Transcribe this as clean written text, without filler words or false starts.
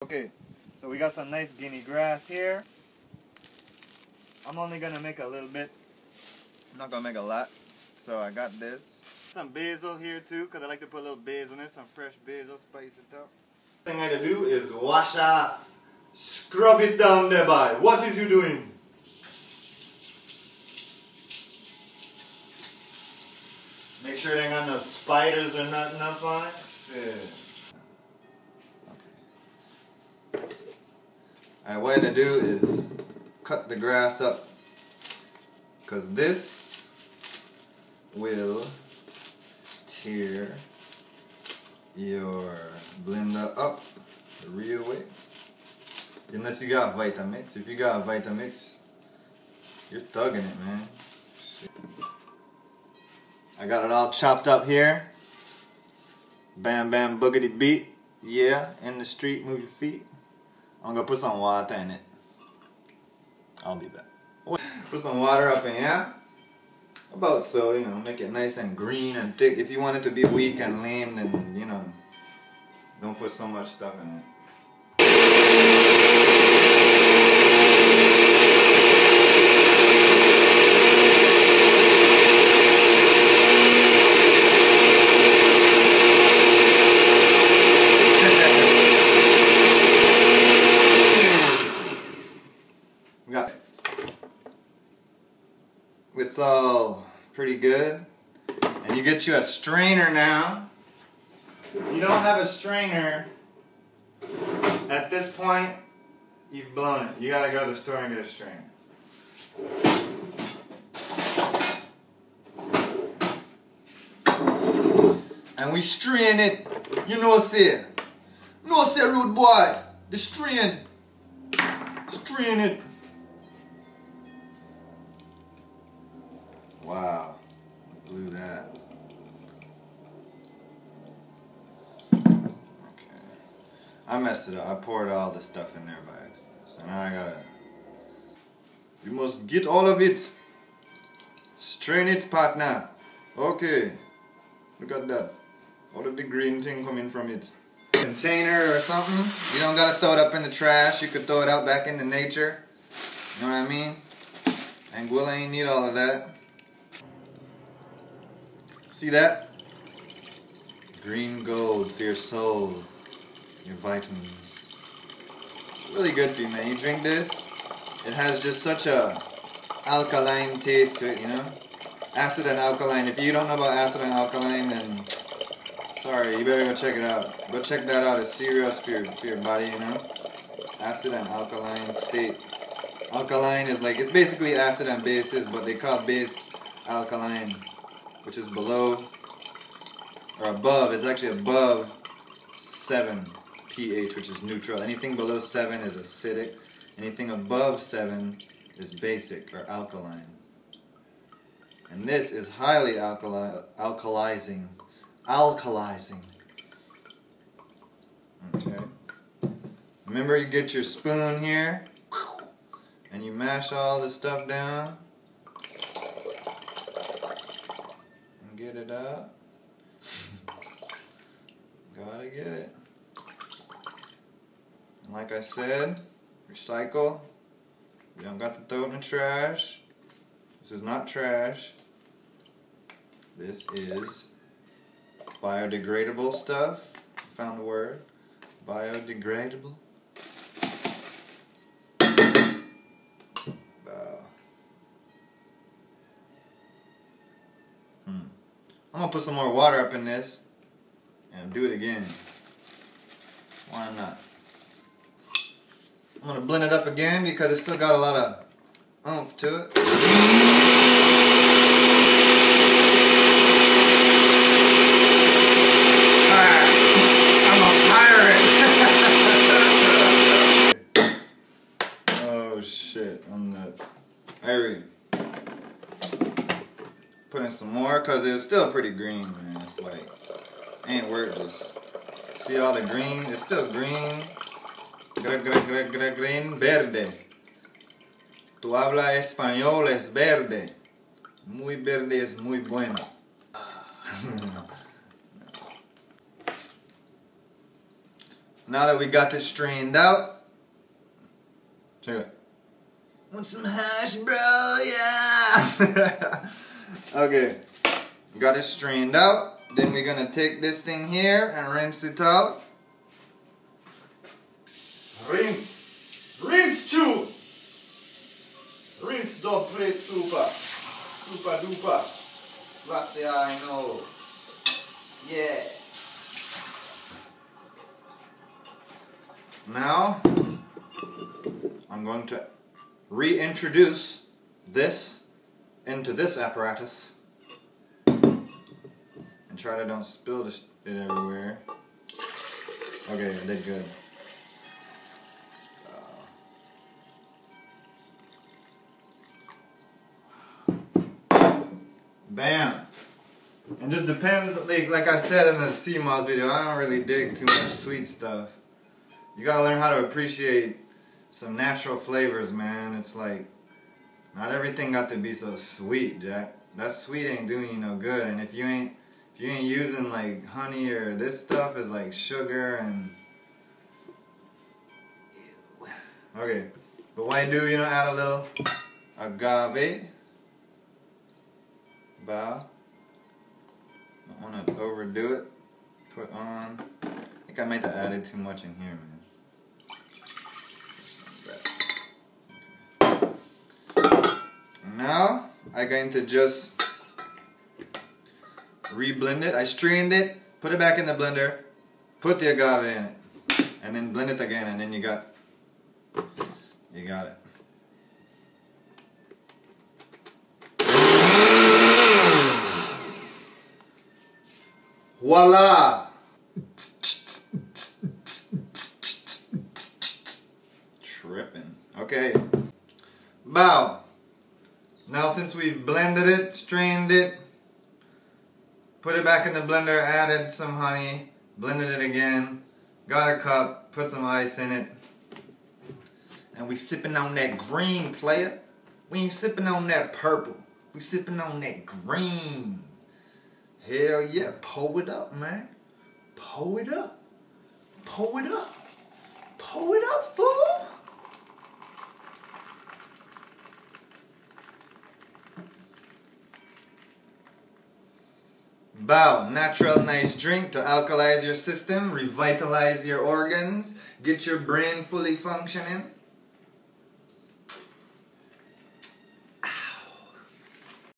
Okay, so we got some nice guinea grass here. I'm only gonna make a little bit. I'm not gonna make a lot. So I got this. Some basil here too, because I like to put a little basil in it, some fresh basil, spice it up. The thing I gotta do is wash off, scrub it down there, boy. What is you doing? Make sure they ain't got no spiders or nothing up on it. Yeah. Okay. Alright, what I gotta do is cut the grass up, because this will tear your blender up the real way. Unless you got Vitamix. If you got Vitamix, you're thugging it, man. Shit. I got it all chopped up here. Bam bam boogity beat. Yeah, in the street, move your feet. I'm gonna put some water in it. I'll be back. Put some water up in here. About so, you know, make it nice and green and thick. If you want it to be weak and lame, then, you know, don't put so much stuff in it. Got it. It's all pretty good. And you get you a strainer now. If you don't have a strainer, at this point, you've blown it. You gotta go to the store and get a strainer. And we strain it. You know say. No say rude boy. The strain. Strain it. Wow, blew that. Okay. I messed it up. I poured all the stuff in there by accident. So now I gotta... You must get all of it. Strain it, partner. Okay. Look at that. All of the green thing coming from it. Container or something. You don't gotta throw it up in the trash. You could throw it out back into nature. You know what I mean? Anguilla ain't need all of that. See that? Green gold for your soul, your vitamins. Really good for you, man. You drink this, it has just such a alkaline taste to it, you know? Acid and alkaline. If you don't know about acid and alkaline, then sorry, you better go check it out. Go check that out. It's serious for your body, you know? Acid and alkaline state. Alkaline is like, it's basically acid and bases, but they call base alkaline, which is below or above. It's actually above 7 pH, which is neutral. Anything below 7 is acidic. Anything above 7 is basic or alkaline. And this is highly alkalizing. Okay. Remember, you get your spoon here and you mash all this stuff down. Get it out. Gotta get it. And like I said, recycle. We don't got to throw it in the trash. This is not trash. This is biodegradable stuff. Found the word. Biodegradable. I'm gonna put some more water up in this and do it again. Why not? I'm gonna blend it up again because it's still got a lot of oomph to it. I'm a pirate! Oh shit, I'm nuts. Alright. Put in some more because it's still pretty green, man. It's like, ain't worth this. See all the green? It's still green. Green, verde. Tu habla español, es verde. Muy verde es muy bueno. Now that we got this strained out, check it. Want some hash, bro? Yeah. Okay, got it strained out. Then we're gonna take this thing here and rinse it out. Rinse, chew. Rinse dopplet super duper. What the I know? Yeah. Now I'm going to reintroduce this into this apparatus and try to don't spill it everywhere. Okay, I did good. Bam! And just depends, like I said in the sea moss video, I don't really dig too much sweet stuff. You gotta learn how to appreciate some natural flavors, man. It's like, not everything got to be so sweet, Jack. That sweet ain't doing you no good. And if you ain't using like honey or this stuff is like sugar and... Okay, but what I do, add a little agave. Bow. Don't want to overdo it. Put on. I think I might have added too much in here, man. Now I'm going to just re-blend it. I strained it, put it back in the blender, put the agave in it, and then blend it again, and then you got it. Voila! Tripping. Okay. Bow. Now since we've blended it, strained it, put it back in the blender, added some honey, blended it again, got a cup, put some ice in it, and we sipping on that green, player. We ain't sipping on that purple. We sipping on that green. Hell yeah, pour it up, man. Pour it up. Pour it up. Pour it up, fool. Bow, natural nice drink to alkalize your system, revitalize your organs, get your brain fully functioning.